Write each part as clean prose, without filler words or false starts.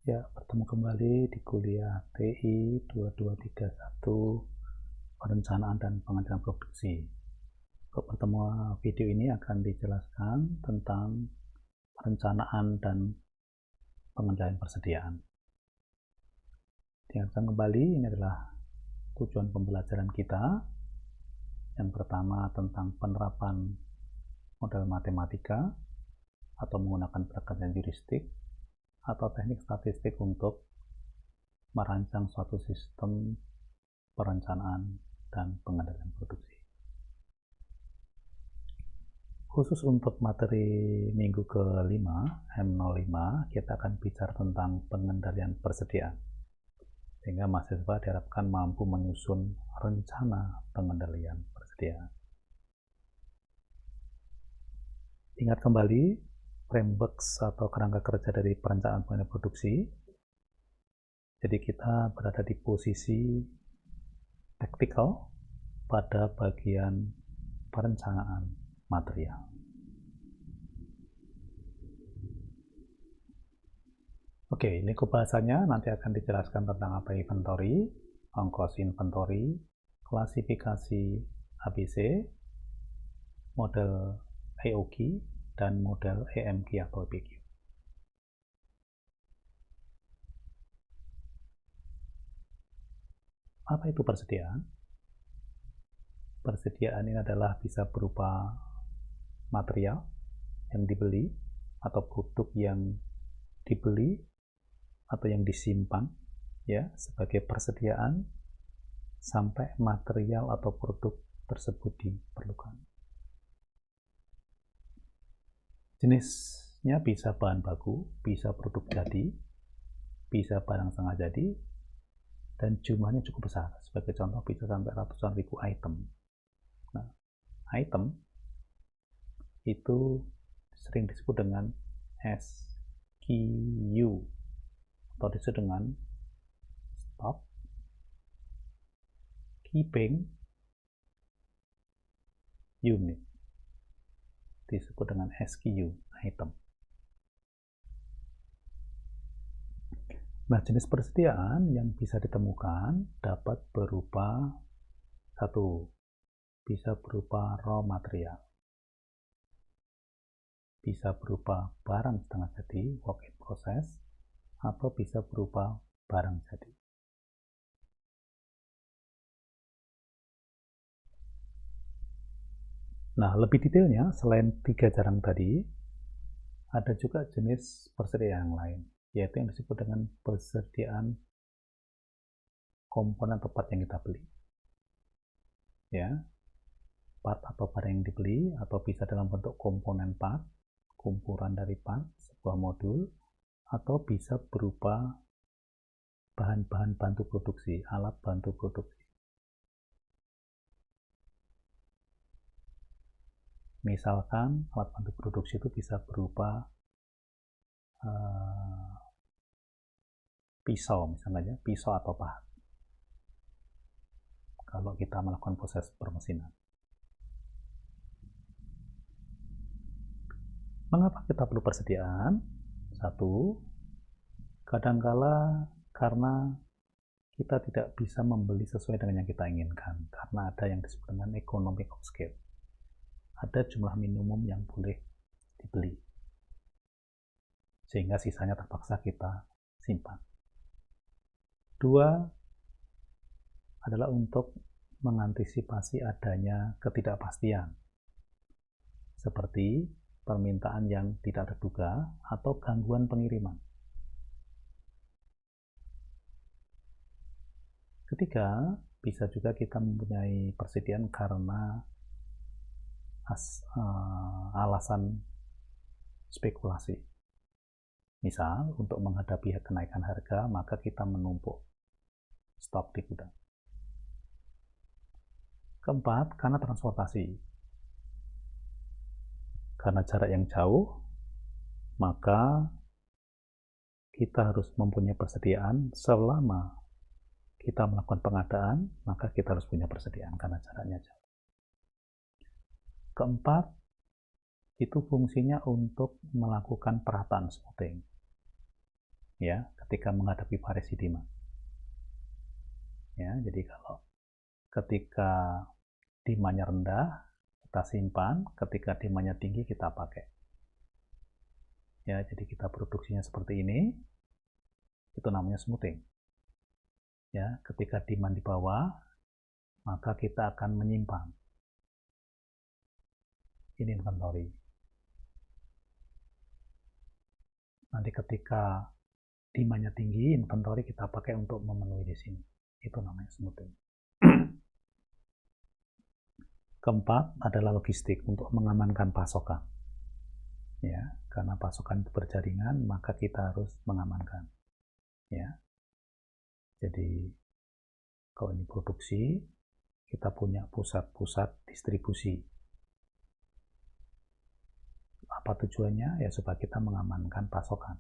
Ya, bertemu kembali di kuliah TI 2231 Perencanaan dan Pengendalian Produksi. Untuk pertemuan video ini akan dijelaskan tentang perencanaan dan pengendalian persediaan. Diingatkan kembali, ini adalah tujuan pembelajaran kita. Yang pertama tentang penerapan model matematika atau menggunakan pendekatan heuristik atau teknik statistik untuk merancang suatu sistem perencanaan dan pengendalian produksi. Khusus untuk materi minggu ke-5, M05, kita akan bicara tentang pengendalian persediaan. Sehingga mahasiswa diharapkan mampu menyusun rencana pengendalian persediaan. Ingat kembali framework atau kerangka kerja dari perencanaan pengendalian produksi. Jadi kita berada di posisi taktikal pada bagian perencanaan material. Oke, ini pembahasannya nanti akan dijelaskan tentang apa inventory, ongkos inventory, klasifikasi ABC, model AOQ, dan model EMQ atau EPQ. Apa itu persediaan? Persediaan ini adalah bisa berupa material yang dibeli atau produk yang dibeli atau yang disimpan ya sebagai persediaan sampai material atau produk tersebut diperlukan. Jenisnya bisa bahan baku, bisa produk jadi, bisa barang setengah jadi, dan jumlahnya cukup besar. Sebagai contoh bisa sampai ratusan ribu item. Nah, item itu sering disebut dengan SKU atau disebut dengan stock keeping unit, disebut dengan SKU item. Nah, jenis persediaan yang bisa ditemukan dapat berupa satu, bisa berupa raw material, bisa berupa barang setengah jadi, work in process, atau bisa berupa barang jadi. Nah, lebih detailnya, selain 3 jarang tadi, ada juga jenis persediaan yang lain, yaitu yang disebut dengan persediaan komponen atau part yang kita beli. Ya, part atau barang yang dibeli, atau bisa dalam bentuk komponen part, kumpulan dari part, sebuah modul, atau bisa berupa bahan-bahan bantu produksi, alat bantu produksi. Misalkan alat bantu produksi itu bisa berupa pisau misalnya, pisau atau pahat. Kalau kita melakukan proses permesinan. Mengapa kita perlu persediaan? Satu, kadangkala karena kita tidak bisa membeli sesuai dengan yang kita inginkan, karena ada yang disebut dengan economic of scale. Ada jumlah minimum yang boleh dibeli, sehingga sisanya terpaksa kita simpan. Dua, adalah untuk mengantisipasi adanya ketidakpastian, seperti permintaan yang tidak terduga atau gangguan pengiriman. Ketiga, bisa juga kita mempunyai persediaan karena alasan spekulasi. Misal, untuk menghadapi kenaikan harga, maka kita menumpuk stok di gudang. Keempat, karena transportasi. Karena jarak yang jauh, maka kita harus mempunyai persediaan selama kita melakukan pengadaan, maka kita harus punya persediaan karena jaraknya jauh. Keempat, itu fungsinya untuk melakukan perataan smoothing. ya ketika menghadapi variasi demand. Ya, jadi kalau ketika demand-nya rendah kita simpan, ketika demand-nya tinggi kita pakai. Ya, jadi kita produksinya seperti ini, itu namanya smoothing. Ya, ketika demand di bawah, maka kita akan menyimpan. Ini inventory. Nanti ketika demand-nya tinggi, inventory kita pakai untuk memenuhi di sini. Itu namanya smoothing. Keempat adalah logistik untuk mengamankan pasokan. Ya, karena pasokan itu berjaringan, maka kita harus mengamankan. Ya. Jadi kalau ini produksi, kita punya pusat-pusat distribusi. Apa tujuannya? Ya supaya kita mengamankan pasokan.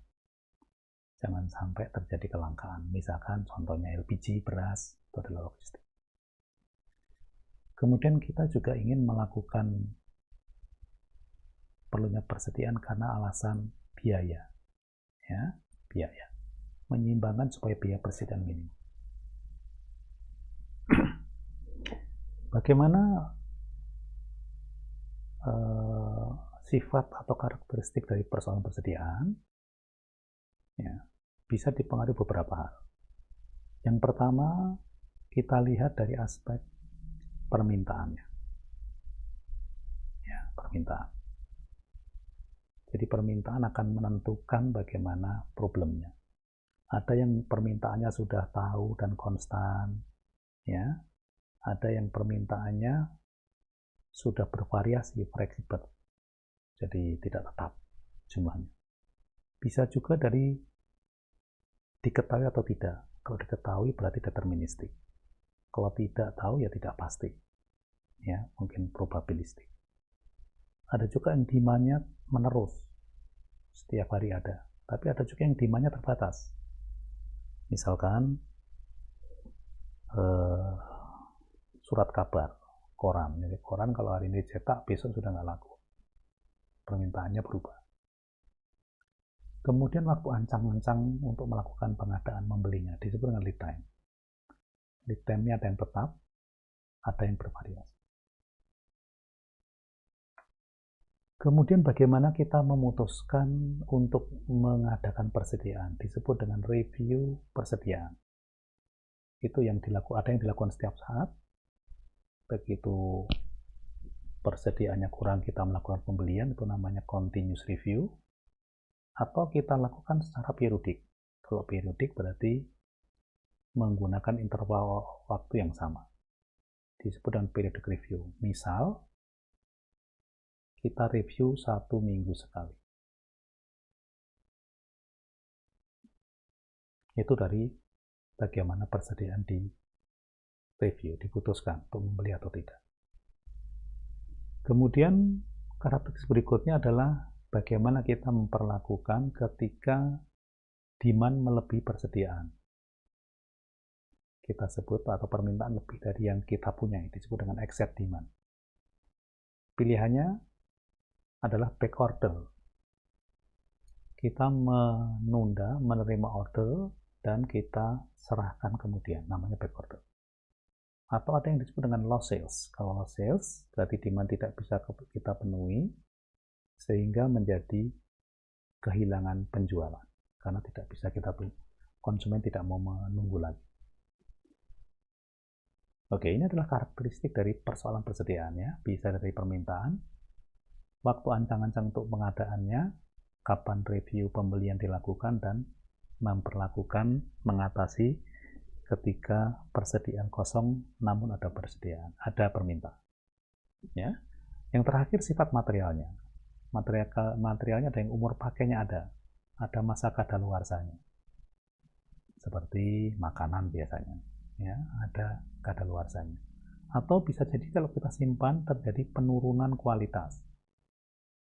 Jangan sampai terjadi kelangkaan. Misalkan contohnya LPG, beras, itu adalah logistik. Kemudian kita juga ingin melakukan perlunya persediaan karena alasan biaya. Ya, biaya. Menyeimbangkan supaya biaya persediaan minimum. Bagaimana sifat atau karakteristik dari persoalan persediaan? Ya, bisa dipengaruhi beberapa hal. Yang pertama, kita lihat dari aspek permintaannya. Ya, permintaan. Jadi permintaan akan menentukan bagaimana problemnya. Ada yang permintaannya sudah tahu dan konstan, ya. Ada yang permintaannya sudah bervariasi, fleksibel. Jadi tidak tetap jumlahnya. Bisa juga dari diketahui atau tidak. Kalau diketahui berarti deterministik. Kalau tidak tahu ya tidak pasti. Ya, mungkin probabilistik. Ada juga yang demand-nya menerus. Setiap hari ada. Tapi ada juga yang demand-nya terbatas. Misalkan surat kabar, koran. Jadi koran kalau hari ini cetak, besok sudah nggak laku. Permintaannya berubah. Kemudian waktu ancang-ancang untuk melakukan pengadaan membelinya disebut dengan lead time. Lead time-nya ada yang tetap, ada yang bervariasi. Kemudian bagaimana kita memutuskan untuk mengadakan persediaan disebut dengan review persediaan. Itu yang ada yang dilakukan setiap saat. Begitu persediaannya kurang kita melakukan pembelian, itu namanya continuous review. Atau kita lakukan secara periodik. Kalau periodik berarti menggunakan interval waktu yang sama. Disebut dengan periodic review. Misal, kita review 1 minggu sekali. Itu dari bagaimana persediaan di review, diputuskan untuk membeli atau tidak. Kemudian karakteristik berikutnya adalah bagaimana kita memperlakukan ketika demand melebihi persediaan. Kita sebut atau permintaan lebih dari yang kita punya, disebut dengan excess demand. Pilihannya adalah back order. Kita menunda menerima order dan kita serahkan kemudian, namanya back order. Atau ada yang disebut dengan loss sales. Kalau loss sales berarti demand tidak bisa kita penuhi sehingga menjadi kehilangan penjualan karena tidak bisa kita tunggu. Konsumen tidak mau menunggu lagi. Oke, ini adalah karakteristik dari persoalan persediaan ya. Bisa dari permintaan, waktu ancang-ancang untuk pengadaannya, kapan review pembelian dilakukan, dan mengatasi ketika persediaan kosong namun ada persediaan, ada permintaan. Ya. Yang terakhir sifat materialnya. Materialnya ada yang umur pakainya ada masa kadaluarsanya. Seperti makanan biasanya, ya, ada kadaluarsanya. Atau bisa jadi kalau kita simpan terjadi penurunan kualitas.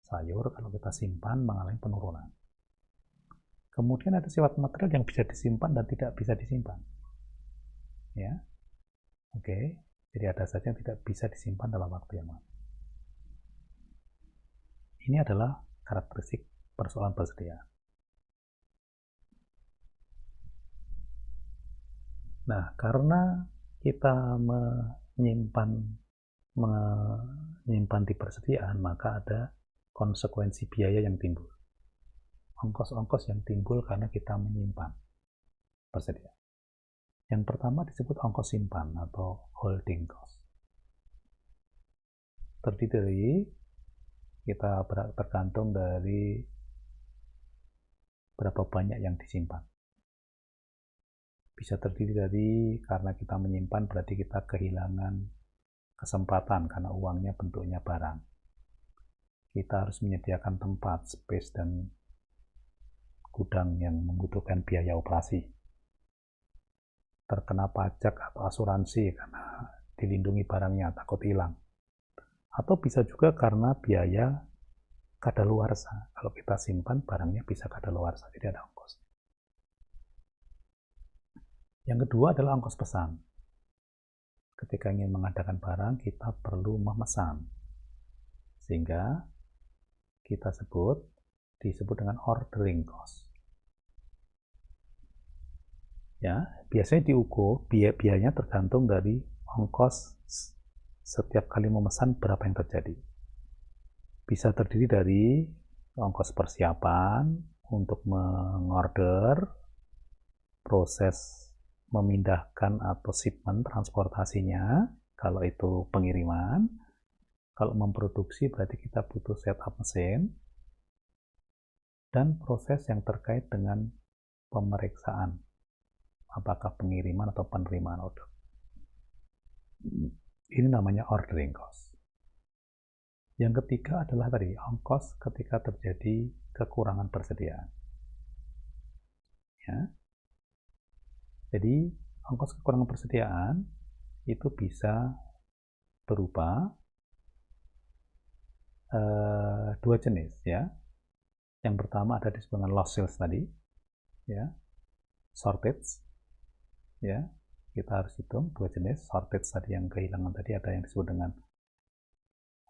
Sayur kalau kita simpan mengalami penurunan. Kemudian ada sifat material yang bisa disimpan dan tidak bisa disimpan. Ya, oke. Jadi ada saja yang tidak bisa disimpan dalam waktu yang lama. Ini adalah karakteristik persoalan persediaan. Nah, karena kita menyimpan di persediaan, maka ada konsekuensi biaya yang timbul. Ongkos-ongkos yang timbul karena kita menyimpan persediaan. Yang pertama disebut ongkos simpan atau holding cost. Terdiri dari kita tergantung dari berapa banyak yang disimpan. Bisa terdiri dari karena kita menyimpan berarti kita kehilangan kesempatan karena uangnya bentuknya barang. Kita harus menyediakan tempat, space, dan gudang yang membutuhkan biaya operasi. Terkena pajak atau asuransi karena dilindungi barangnya, takut hilang. Atau bisa juga karena biaya kadaluarsa. Kalau kita simpan, barangnya bisa kadaluarsa, jadi ada ongkos. Yang kedua adalah ongkos pesan. Ketika ingin mengadakan barang, kita perlu memesan. Sehingga kita disebut dengan ordering cost. Ya, biasanya diukur biayanya tergantung dari ongkos setiap kali memesan berapa yang terjadi. Bisa terdiri dari ongkos persiapan untuk mengorder, proses memindahkan atau shipment transportasinya, kalau itu pengiriman. Kalau memproduksi berarti kita butuh setup mesin, dan proses yang terkait dengan pemeriksaan, apakah pengiriman atau penerimaan order. Ini namanya ordering cost. Yang ketiga adalah tadi ongkos ketika terjadi kekurangan persediaan. Ya. Jadi ongkos kekurangan persediaan itu bisa berupa dua jenis, ya. Yang pertama ada disebut dengan lost sales tadi, ya, shortage, ya. Kita harus hitung dua jenis shortage tadi, yang kehilangan tadi ada yang disebut dengan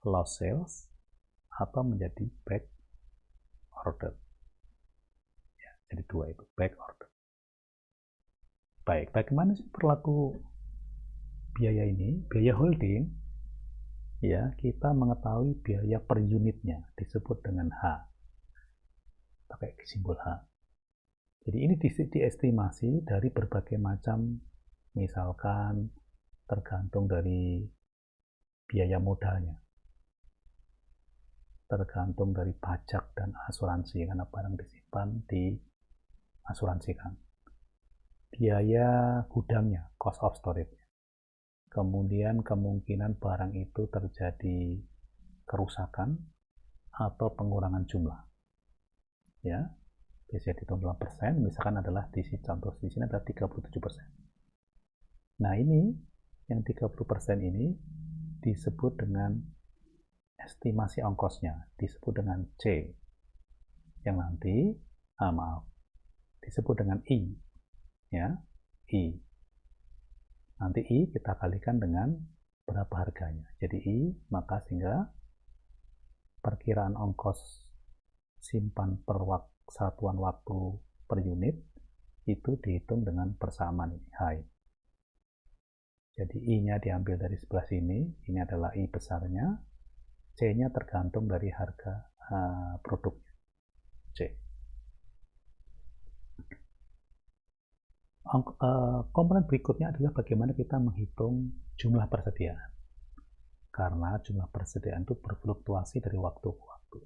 lost sales atau menjadi back order. Ya, jadi dua itu back order. Baik, bagaimana sih perilaku biaya ini? Biaya holding, ya, kita mengetahui biaya per unitnya disebut dengan H, pakai simbol H. Jadi ini diestimasi dari berbagai macam, misalkan tergantung dari biaya modalnya, tergantung dari pajak dan asuransi karena barang disimpan diasuransikan, biaya gudangnya, cost of storage, kemudian kemungkinan barang itu terjadi kerusakan atau pengurangan jumlah, ya, biasanya dihitung dalam persen, misalkan adalah contoh di sini adalah 37%. Nah, ini yang 30% ini disebut dengan estimasi ongkosnya, disebut dengan C, yang nanti disebut dengan I, ya, I. Nanti I kita kalikan dengan berapa harganya, jadi I, maka sehingga perkiraan ongkos simpan per satuan waktu per unit itu dihitung dengan persamaan ini, H. Jadi I-nya diambil dari sebelah sini, ini adalah I besarnya, C-nya tergantung dari harga produknya, C. Komponen berikutnya adalah bagaimana kita menghitung jumlah persediaan. Karena jumlah persediaan itu berfluktuasi dari waktu ke waktu.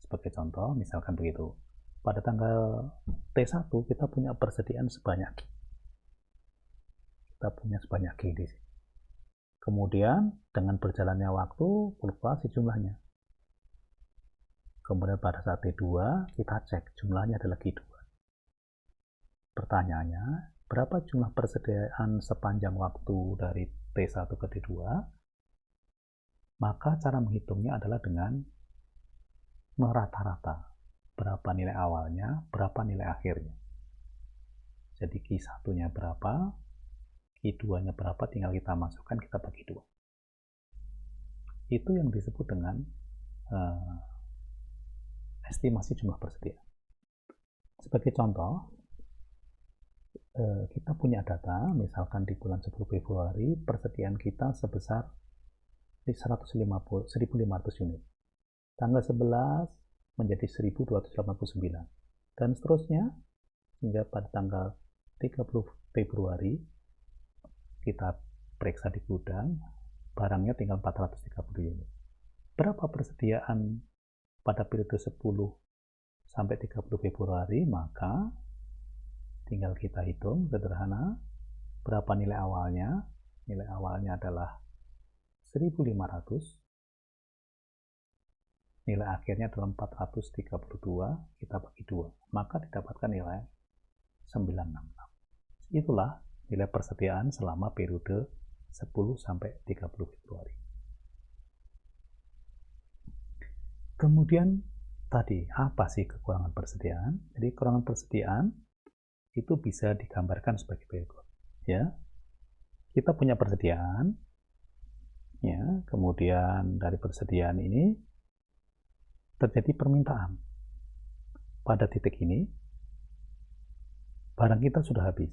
Sebagai contoh, misalkan begitu, pada tanggal T1 kita punya persediaan sebanyak G. Kita punya sebanyak G di sini. Kemudian dengan berjalannya waktu fluktuasi jumlahnya. Kemudian pada saat T2 kita cek jumlahnya adalah G2. Pertanyaannya, berapa jumlah persediaan sepanjang waktu dari T1 ke T2? Maka cara menghitungnya adalah dengan merata-rata. Berapa nilai awalnya, berapa nilai akhirnya. Jadi Q1-nya berapa, Q2-nya berapa, tinggal kita masukkan, kita bagi 2. Itu yang disebut dengan estimasi jumlah persediaan. Sebagai contoh, kita punya data, misalkan di bulan 10 Februari, persediaan kita sebesar 1.500 unit. Tanggal 11 menjadi 1.289. Dan seterusnya, hingga pada tanggal 30 Februari, kita periksa di gudang, barangnya tinggal 430 unit. Berapa persediaan pada periode 10 sampai 30 Februari, maka tinggal kita hitung sederhana berapa nilai awalnya. Nilai awalnya adalah 1.500, nilai akhirnya adalah 432, kita bagi 2, maka didapatkan nilai 966. Itulah nilai persediaan selama periode 10 sampai 30 Februari. Kemudian tadi, apa sih kekurangan persediaan? Jadi kekurangan persediaan itu bisa digambarkan sebagai berikut. Ya, kita punya persediaan, ya, kemudian dari persediaan ini terjadi permintaan. Pada titik ini, barang kita sudah habis.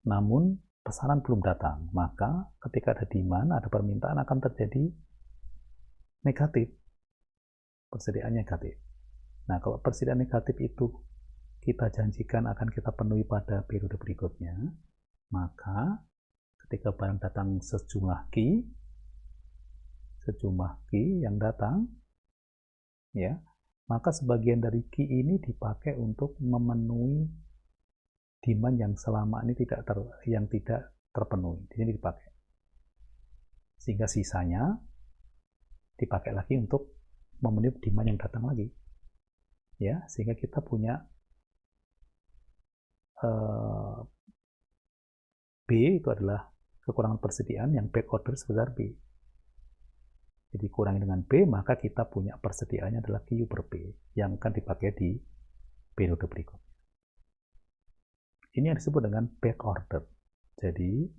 Namun pesanan belum datang, maka ketika ada demand, ada permintaan, akan terjadi negatif. Persediaan negatif. Nah, kalau persediaan negatif itu kita janjikan akan kita penuhi pada periode berikutnya, maka ketika barang datang sejumlah Q yang datang, ya, maka sebagian dari Q ini dipakai untuk memenuhi demand yang selama ini tidak terpenuhi. Di sini dipakai, sehingga sisanya dipakai lagi untuk memenuhi demand yang datang lagi, ya, sehingga kita punya B itu adalah kekurangan persediaan yang back order sebesar B. Jadi kurangi dengan B, maka kita punya persediaannya adalah Q per B yang akan dipakai di periode berikutnya. Ini yang disebut dengan back order. Jadi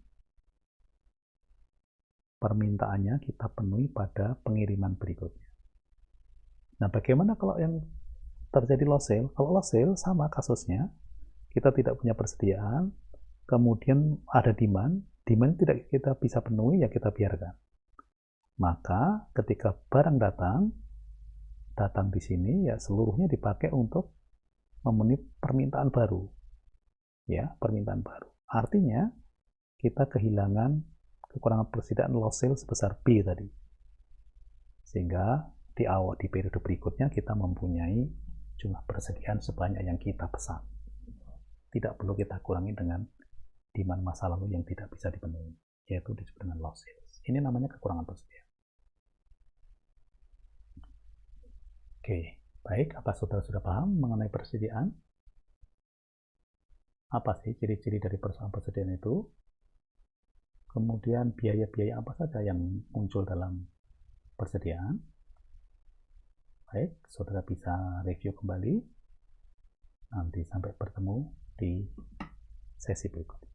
permintaannya kita penuhi pada pengiriman berikutnya. Nah, bagaimana kalau yang terjadi loss sale? Kalau loss sale sama kasusnya, kita tidak punya persediaan, kemudian ada demand tidak kita bisa penuhi, ya kita biarkan. Maka ketika barang datang di sini, ya seluruhnya dipakai untuk memenuhi permintaan baru. Ya, permintaan baru. Artinya kita kehilangan kekurangan persediaan loss sale sebesar B tadi. Sehingga di periode berikutnya kita mempunyai jumlah persediaan sebanyak yang kita pesan. Tidak perlu kita kurangi dengan demand masa lalu yang tidak bisa dipenuhi, yaitu disebut dengan loss sales. Ini namanya kekurangan persediaan. Oke, baik. Apa saudara sudah paham mengenai persediaan? Apa sih ciri-ciri dari persoalan persediaan itu? Kemudian biaya-biaya apa saja yang muncul dalam persediaan? Baik, saudara bisa review kembali. Nanti sampai bertemu di sesi berikutnya.